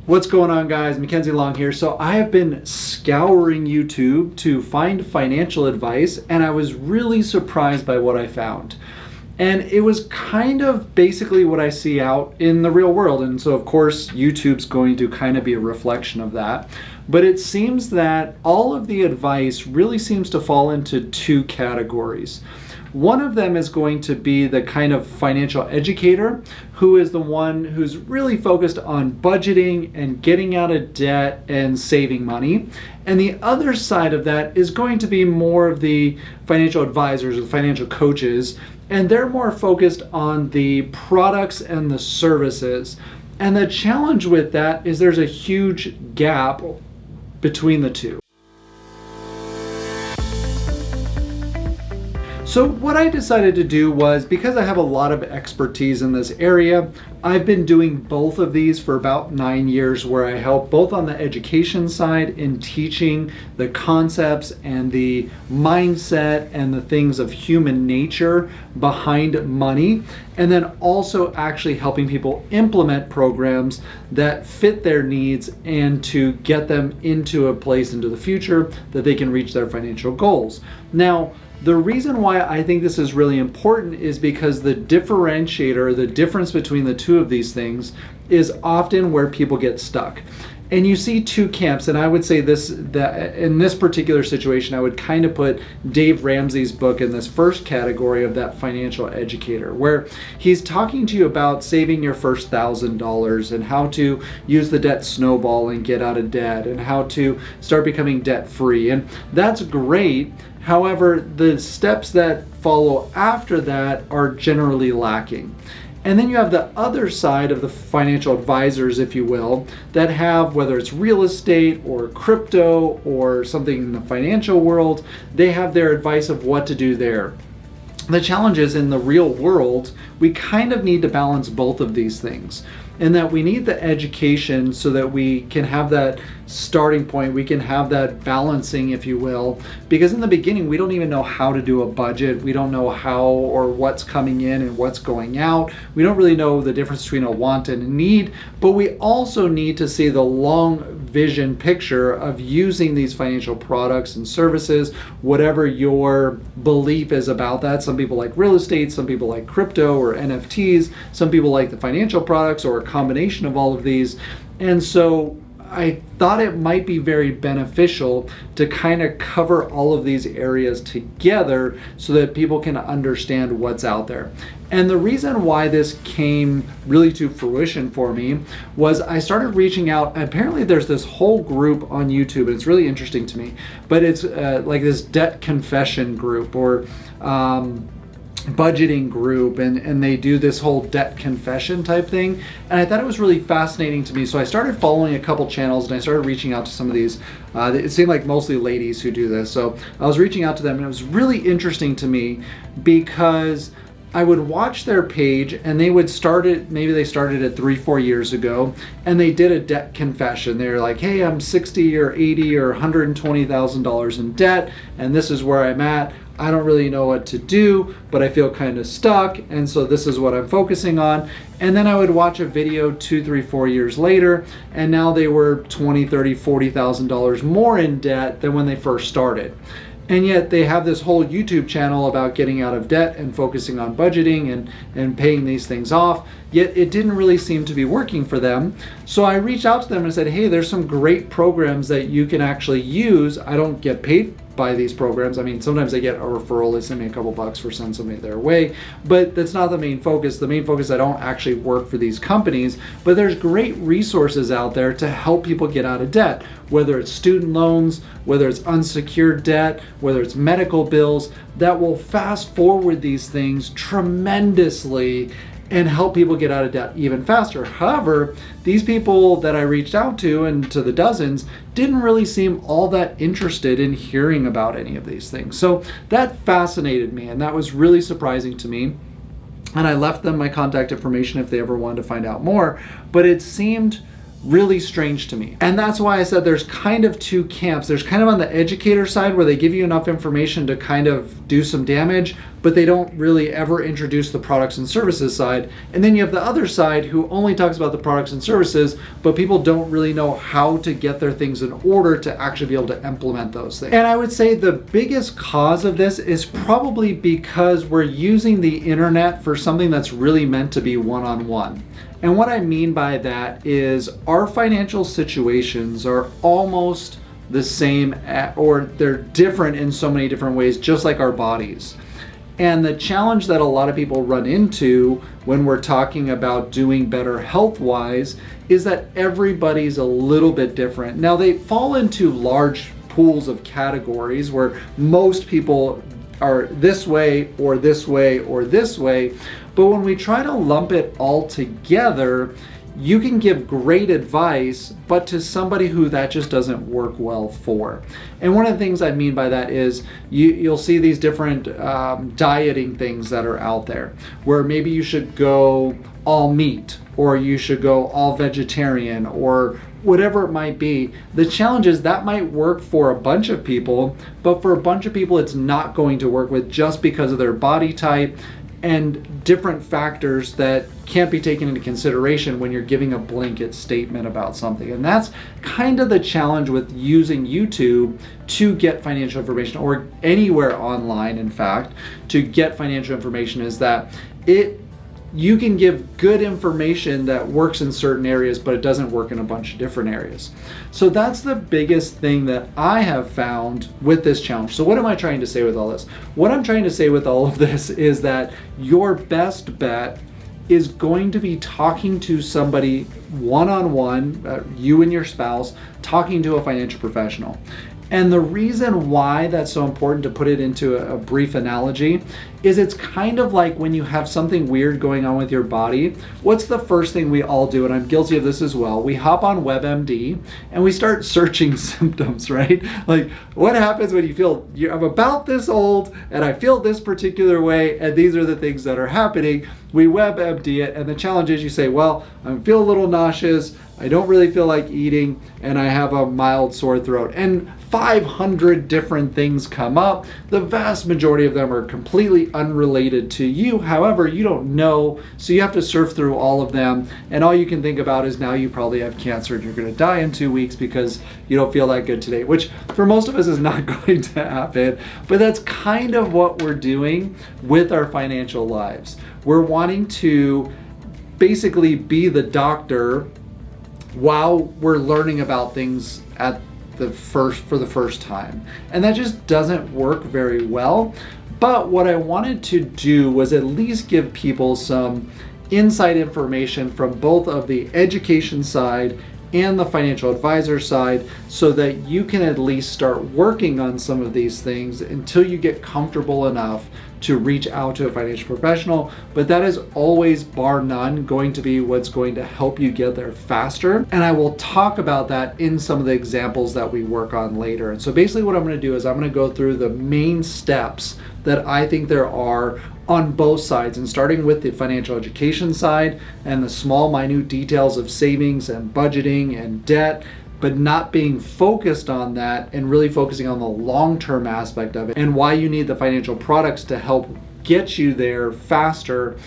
What's going on, guys? Mackenzie Long here. So I have been scouring YouTube to find financial advice, and I was really surprised by what I found. And it was kind of basically what I see out in the real world. And so of course, YouTube's going to kind of be a reflection of that. But it seems that all of the advice really seems to fall into two categories. One of them is going to be the kind of financial educator who is the one who's really focused on budgeting and getting out of debt and saving money. And the other side of that is going to be more of the financial advisors or the financial coaches, and they're more focused on the products and the services. And the challenge with that is there's a huge gap between the two. So what I decided to do was, because I have a lot of expertise in this area, I've been doing both of these for about 9 years, where I help both on the education side in teaching the concepts and the mindset and the things of human nature behind money, and then also actually helping people implement programs that fit their needs and to get them into a place into the future that they can reach their financial goals. Now, the reason why I think this is really important is because the differentiator, the difference between the two of these things, is often where people get stuck. And you see two camps, and I would say that in this particular situation, I would kind of put Dave Ramsey's book in this first category of that financial educator, where he's talking to you about saving your first $1,000 and how to use the debt snowball and get out of debt and how to start becoming debt free. And that's great. However, the steps that follow after that are generally lacking. And then you have the other side of the financial advisors, if you will, that have, whether it's real estate or crypto or something in the financial world, they have their advice of what to do there. The challenge is, in the real world, we kind of need to balance both of these things. And that we need the education so that we can have that starting point, we can have that balancing, if you will, because in the beginning we don't even know how to do a budget. We don't know how or what's coming in and what's going out. We don't really know the difference between a want and a need, but we also need to see the long vision picture of using these financial products and services, whatever your belief is about that. Some people like real estate, some people like crypto or NFTs, some people like the financial products or a combination of all of these. And so I thought it might be very beneficial to kind of cover all of these areas together so that people can understand what's out there. And the reason why this came really to fruition for me was I started reaching out. Apparently there's this whole group on YouTube, and it's really interesting to me, but it's like this debt confession group or budgeting group, and they do this whole debt confession type thing, and I thought it was really fascinating to me. So I started following a couple channels and I started reaching out to some of these. It seemed like mostly ladies who do this, so I was reaching out to them, and it was really interesting to me because I would watch their page and they would start it, maybe they started it 3-4 years ago, and they did a debt confession. They were like, hey, I'm 60 or 80 or $120,000 in debt, and this is where I'm at. I don't really know what to do, but I feel kind of stuck, and so this is what I'm focusing on. And then I would watch a video 2, 3, 4 years later, and now they were $20,000, $30,000, $40,000 more in debt than when they first started. And yet they have this whole YouTube channel about getting out of debt and focusing on budgeting and paying these things off, yet it didn't really seem to be working for them. So I reached out to them and said, hey, there's some great programs that you can actually use. I don't get paid by these programs. I mean, sometimes I get a referral, they send me a couple bucks for sending somebody their way, but that's not the main focus. The main focus, I don't actually work for these companies, but there's great resources out there to help people get out of debt, whether it's student loans, whether it's unsecured debt, whether it's medical bills, that will fast forward these things tremendously and help people get out of debt even faster. However, these people that I reached out to, and to the dozens, didn't really seem all that interested in hearing about any of these things. So that fascinated me, and that was really surprising to me. And I left them my contact information if they ever wanted to find out more, but it seemed really strange to me. And that's why I said there's kind of two camps. There's kind of on the educator side where they give you enough information to kind of do some damage, but they don't really ever introduce the products and services side. And then you have the other side who only talks about the products and services, but people don't really know how to get their things in order to actually be able to implement those things. And I would say the biggest cause of this is probably because we're using the internet for something that's really meant to be one-on-one. And what I mean by that is our financial situations are almost the same, or they're different in so many different ways, just like our bodies. And the challenge that a lot of people run into when we're talking about doing better health-wise is that everybody's a little bit different. Now, they fall into large pools of categories where most people are this way or this way or this way, but when we try to lump it all together, you can give great advice, but to somebody who that just doesn't work well for. And one of the things I mean by that is you'll see these different dieting things that are out there, where maybe you should go all meat, or you should go all vegetarian, or whatever it might be. The challenge is that might work for a bunch of people, but for a bunch of people it's not going to work with, just because of their body type and different factors that can't be taken into consideration when you're giving a blanket statement about something. And that's kind of the challenge with using YouTube to get financial information, or anywhere online, in fact, to get financial information, is that you can give good information that works in certain areas, but it doesn't work in a bunch of different areas. So that's the biggest thing that I have found with this challenge. So what am I trying to say with all this? What I'm trying to say with all of this is that your best bet is going to be talking to somebody one-on-one, you and your spouse, talking to a financial professional. And the reason why that's so important, to put it into a brief analogy, is it's kind of like when you have something weird going on with your body. What's the first thing we all do? And I'm guilty of this as well. We hop on WebMD and we start searching symptoms, right? Like, what happens when you feel, I'm about this old and I feel this particular way and these are the things that are happening. We WebMD it, and the challenge is you say, well, I feel a little nauseous, I don't really feel like eating, and I have a mild sore throat. And 500 different things come up. The vast majority of them are completely unrelated to you. However, you don't know, so you have to surf through all of them. And all you can think about is now you probably have cancer and you're going to die in 2 weeks because you don't feel that good today, which for most of us is not going to happen. But that's kind of what we're doing with our financial lives. We're wanting to basically be the doctor while we're learning about things for the first time. And that just doesn't work very well. But what I wanted to do was at least give people some inside information from both of the education side and the financial advisor side, so that you can at least start working on some of these things until you get comfortable enough to reach out to a financial professional. But that is always, bar none, going to be what's going to help you get there faster. And I will talk about that in some of the examples that we work on later. And so basically what I'm going to do is I'm going to go through the main steps that I think there are on both sides, and starting with the financial education side and the small minute details of savings and budgeting and debt, but not being focused on that and really focusing on the long-term aspect of it and why you need the financial products to help get you there faster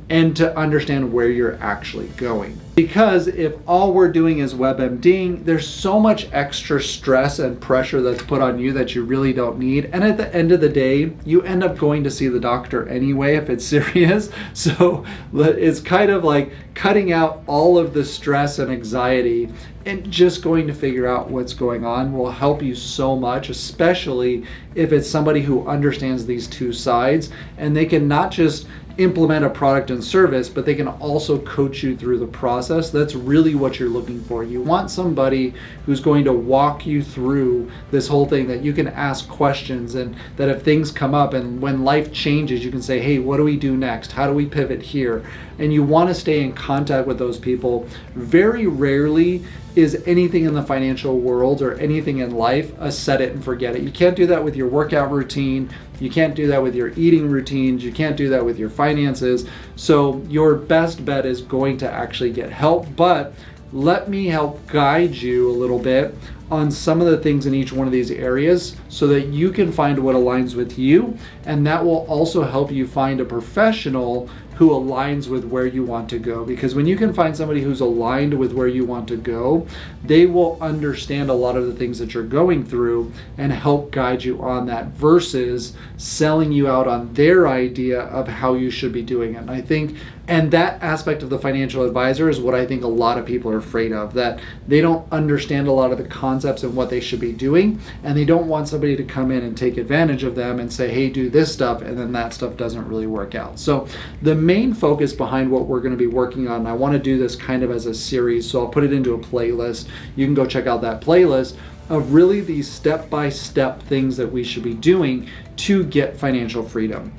and to understand where you're actually going. Because if all we're doing is WebMDing, there's so much extra stress and pressure that's put on you that you really don't need. And at the end of the day, you end up going to see the doctor anyway if it's serious. So it's kind of like cutting out all of the stress and anxiety, and just going to figure out what's going on will help you so much, especially if it's somebody who understands these two sides, and they can not just implement a product and service, but they can also coach you through the process. That's really what you're looking for. You want somebody who's going to walk you through this whole thing, that you can ask questions, and that if things come up and when life changes, you can say, hey, what do we do next? How do we pivot here? And you want to stay in contact with those people. Very rarely is anything in the financial world or anything in life a set it and forget it. You can't do that with your workout routine. You can't do that with your eating routines. You can't do that with your finances. So your best bet is going to actually get help. But let me help guide you a little bit on some of the things in each one of these areas so that you can find what aligns with you, and that will also help you find a professional who aligns with where you want to go. Because when you can find somebody who's aligned with where you want to go, they will understand a lot of the things that you're going through and help guide you on that, versus selling you out on their idea of how you should be doing it. And that aspect of the financial advisor is what I think a lot of people are afraid of, that they don't understand a lot of the concepts and what they should be doing, and they don't want somebody to come in and take advantage of them and say, hey, do this stuff, and then that stuff doesn't really work out. So the main focus behind what we're going to be working on, and I want to do this kind of as a series, so I'll put it into a playlist. You can go check out that playlist of really these step-by-step things that we should be doing to get financial freedom.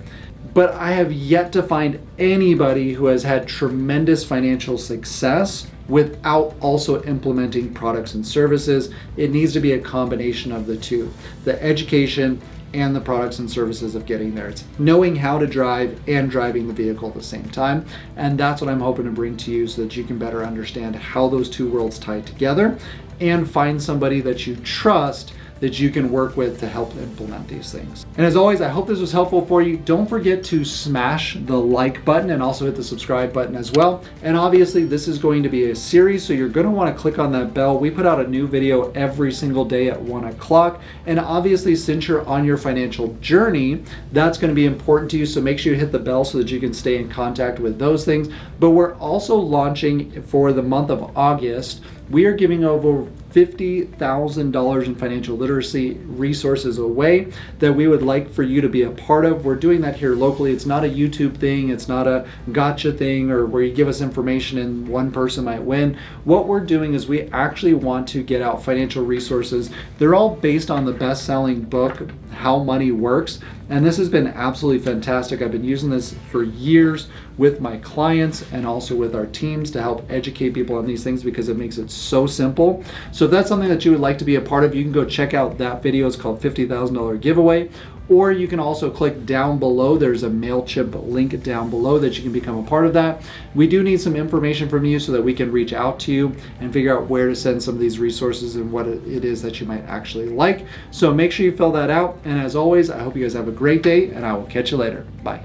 But I have yet to find anybody who has had tremendous financial success without also implementing products and services. It needs to be a combination of the two, the education and the products and services of getting there. It's knowing how to drive and driving the vehicle at the same time. And that's what I'm hoping to bring to you so that you can better understand how those two worlds tie together and find somebody that you trust that you can work with to help implement these things. And as always, I hope this was helpful for you. Don't forget to smash the like button and also hit the subscribe button as well. And obviously this is going to be a series, so you're going to want to click on that bell. We put out a new video every single day at 1 o'clock. And obviously, since you're on your financial journey, that's going to be important to you. So make sure you hit the bell so that you can stay in contact with those things. But we're also launching for the month of August. We are giving over $50,000 in financial literacy resources away that we would like for you to be a part of. We're doing that here locally. It's not a YouTube thing. It's not a gotcha thing or where you give us information and one person might win. What we're doing is we actually want to get out financial resources. They're all based on the best-selling book, How Money Works. And this has been absolutely fantastic. I've been using this for years with my clients and also with our teams to help educate people on these things because it makes it so simple. So if that's something that you would like to be a part of, you can go check out that video. It's called $50,000 Giveaway. Or you can also click down below. There's a MailChimp link down below that you can become a part of that. We do need some information from you so that we can reach out to you and figure out where to send some of these resources and what it is that you might actually like. So make sure you fill that out. And as always, I hope you guys have a great day, and I will catch you later. Bye.